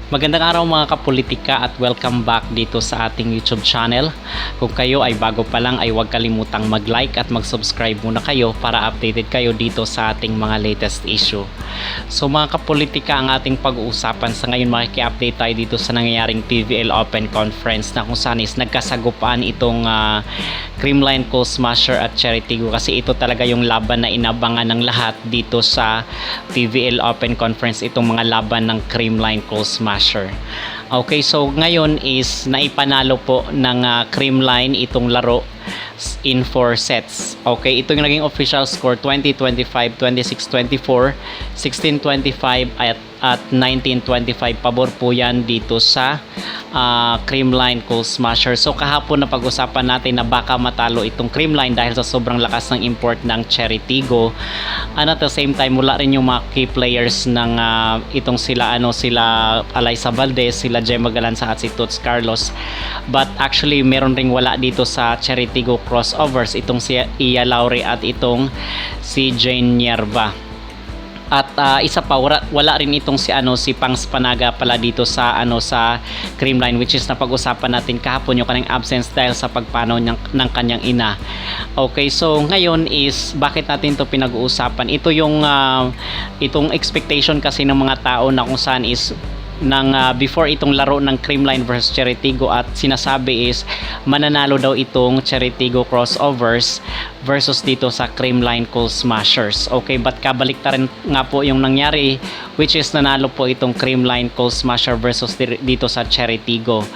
Magandang araw mga kapolitika at welcome back dito sa ating YouTube channel. Kung kayo ay bago pa lang ay huwag kalimutang mag-like at mag-subscribe muna kayo para updated kayo dito sa ating mga latest issue. So mga kapolitika, ang ating pag-uusapan sa ngayon, makiki-update tayo dito sa nangyayaring PVL Open Conference na kung saan is nagkasagupaan itong Creamline, Coal Smasher at Cherry Tigo, kasi ito talaga yung laban na inabangan ng lahat dito sa PVL Open Conference, itong mga laban ng Creamline, Coal Smasher. Okay, so ngayon is naipanalo po ng Creamline itong laro in 4 sets. Okay, ito yung naging official score: 20-25, 26-24, 16-25 at 19-25. Pabor po yan dito sa Creamline, Coal Smasher. So kahapon na pag-usapan natin na baka matalo itong Creamline dahil sa sobrang lakas ng import ng Cherry Tigo, and at the same time wala rin yung mga key players ng itong sila Alyssa Valdez, sila Gemma Galanza at si Toots Carlos. But actually meron ring wala dito sa Cherry Tigo crossovers, itong si Iya Laure at itong si Jane Nierva. At isa pa, wala rin itong si Pangs Panaga pala dito sa sa Creamline, which is napag-usapan natin kahapon yung kanyang absence dahil sa pagpanaw ng kanyang ina. Okay, so ngayon is bakit natin to pinag-uusapan? Ito yung itong expectation kasi ng mga tao na kung saan is before itong laro ng Creamline versus Cherry Tigo, at sinasabi is mananalo daw itong Cherry Tigo crossovers versus dito sa Creamline Coal Smashers. Okay, but kabaliktaran nga po yung nangyari, which is nanalo po itong Creamline Coal Smasher versus dito sa Cherry Tigo.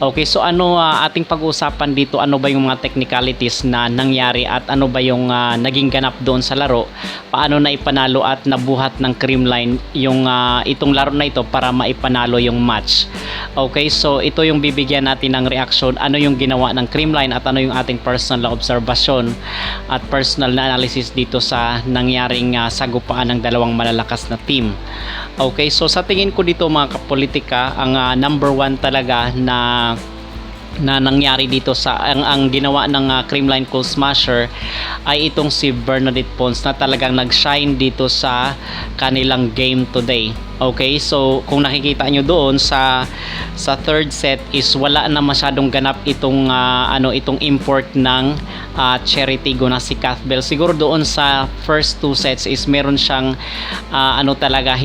Okay, so ating pag-uusapan dito, ano ba yung mga technicalities na nangyari at ano ba yung naging ganap doon sa laro, paano na ipanalo at nabuhat ng Creamline yung itong laro na ito para maipanalo yung match. Okay, so ito yung bibigyan natin ng reaction, ano yung ginawa ng Creamline at ano yung ating personal observation at personal na analysis dito sa nangyaring sagupaan ng dalawang malalakas na team. Okay, so sa tingin ko dito mga kapolitika, ang number 1 talaga na nangyari dito sa ang ginawa ng Creamline Coal Smasher ay itong si Bernadette Pons na talagang nag-shine dito sa kanilang game today. Okay, so kung nakikita nyo doon sa third set is wala na masyadong ganap itong itong import ng Cherry Tigo na si Cuthbell. Siguro doon sa first 2 sets is meron siyang talaga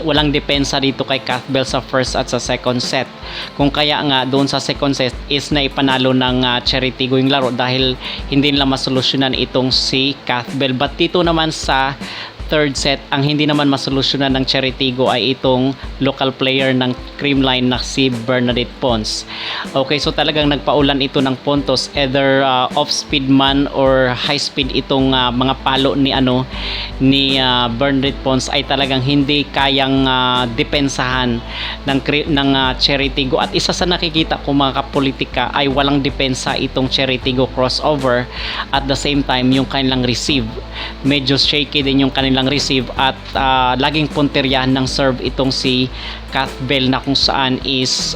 walang depensa dito kay Cuthbell sa first at sa second set. Kung kaya nga doon sa second set is naipanalo ng Cherry Tigo yung laro dahil hindi nila masolusyonan itong si Cuthbell. But dito naman sa third set, ang hindi naman masolusyonan ng Cherry Tigo ay itong local player ng Creamline na si Bernadette Pons. Okay, so talagang nagpaulan ito ng puntos, either off speed man or high speed itong mga palo ni Bernadette Pons ay talagang hindi kayang depensahan ng Cherry Tigo. At isa sa nakikita ko mga kapolitika ay walang depensa itong Cherry Tigo crossover. At the same time yung kanilang receive, medyo shaky din yung kanilang receive at laging punteryahan ng serve itong si Cuthbell na kung saan is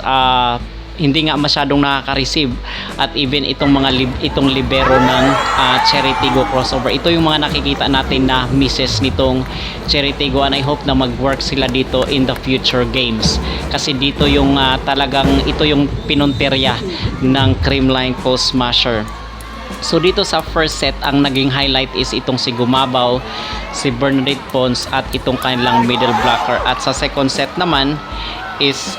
hindi nga masyadong nakaka-receive, at even itong libero ng Cherry Tigo crossover, ito yung mga nakikita natin na misses nitong Cherry Tigo, and I hope na mag-work sila dito in the future games kasi dito yung talagang ito yung pinunterya ng Creamline Coal Smasher. So dito sa first set, ang naging highlight is itong si Gumabaw, si Bernadette Pons at itong kanilang middle blocker. At sa second set naman is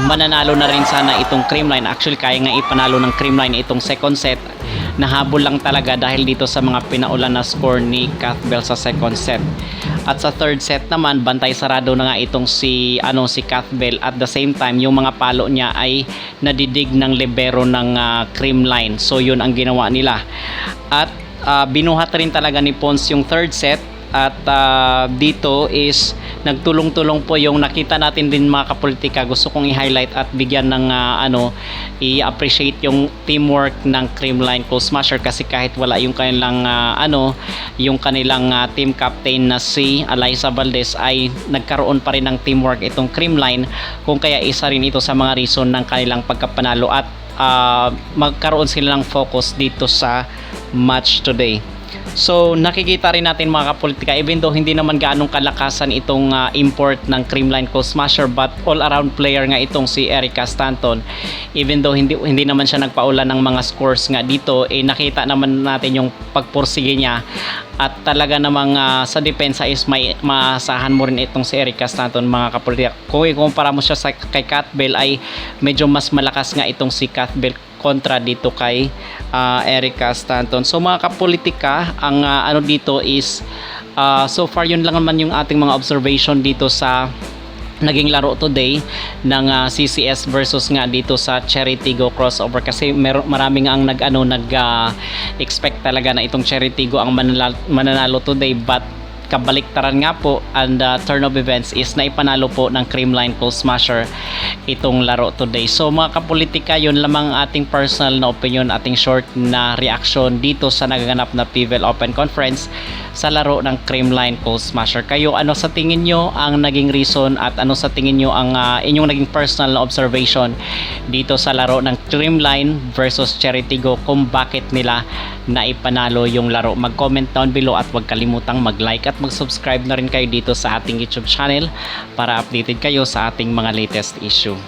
mananalo na rin sana itong Creamline. Actually kaya nga ipanalo ng Creamline itong second set. Nahabol lang talaga dahil dito sa mga pinaulan na score ni Cuthbell sa second set. At sa third set naman, bantay sarado na nga itong si Cuthbell. At the same time, yung mga palo niya ay nadidig ng libero ng Creamline. So yun ang ginawa nila. At binuhat rin talaga ni Pons yung third set. At dito is nagtulong-tulong po yung nakita natin din mga kapolitika. Gusto kong i-highlight at bigyan ng i-appreciate yung teamwork ng Creamline Coal Smasher, kasi kahit wala yung kanilang yung kanilang team captain na si Alyssa Valdez ay nagkaroon pa rin ng teamwork itong Creamline, kung kaya isa rin ito sa mga reason ng kanilang pagkapanalo at magkaroon sila ng focus dito sa match today. So nakikita rin natin mga kapolitika, even though hindi naman gaanong kalakasan itong import ng Creamline Cold Smasher, but all around player nga itong si Erica Stanton. Even though hindi naman siya nagpaula ng mga scores nga dito, nakita naman natin yung pagpursige niya, at talaga namang sa depensa is may maasahan mo rin itong si Erica Stanton mga kapolitika. Kung ikumpara mo siya kay Cat Bell, ay medyo mas malakas nga itong si Cat Bell kontra dito kay Erica Stanton. So mga kapolitika, ang ano dito is so far yun lang naman yung ating mga observation dito sa naging laro today ng CCS versus nga dito sa Cherry Tigo crossover, kasi maraming ang nag expect talaga na itong Cherry Tigo ang mananalo today, but kabaliktaran nga po, and turn of events is naipanalo po ng Creamline Cold Smasher itong laro today. So mga kapolitika, yun lamang ating personal na opinion, ating short na reaction dito sa nagaganap na PVL Open Conference sa laro ng Creamline Cold Smasher. Kayo, ano sa tingin nyo ang naging reason, at ano sa tingin nyo ang inyong naging personal na observation dito sa laro ng Creamline versus Cherry Tigo, kung bakit nila naipanalo yung laro? Mag-comment down below at huwag kalimutang mag-like at mag-subscribe na rin kayo dito sa ating YouTube channel para updated kayo sa ating mga latest issue.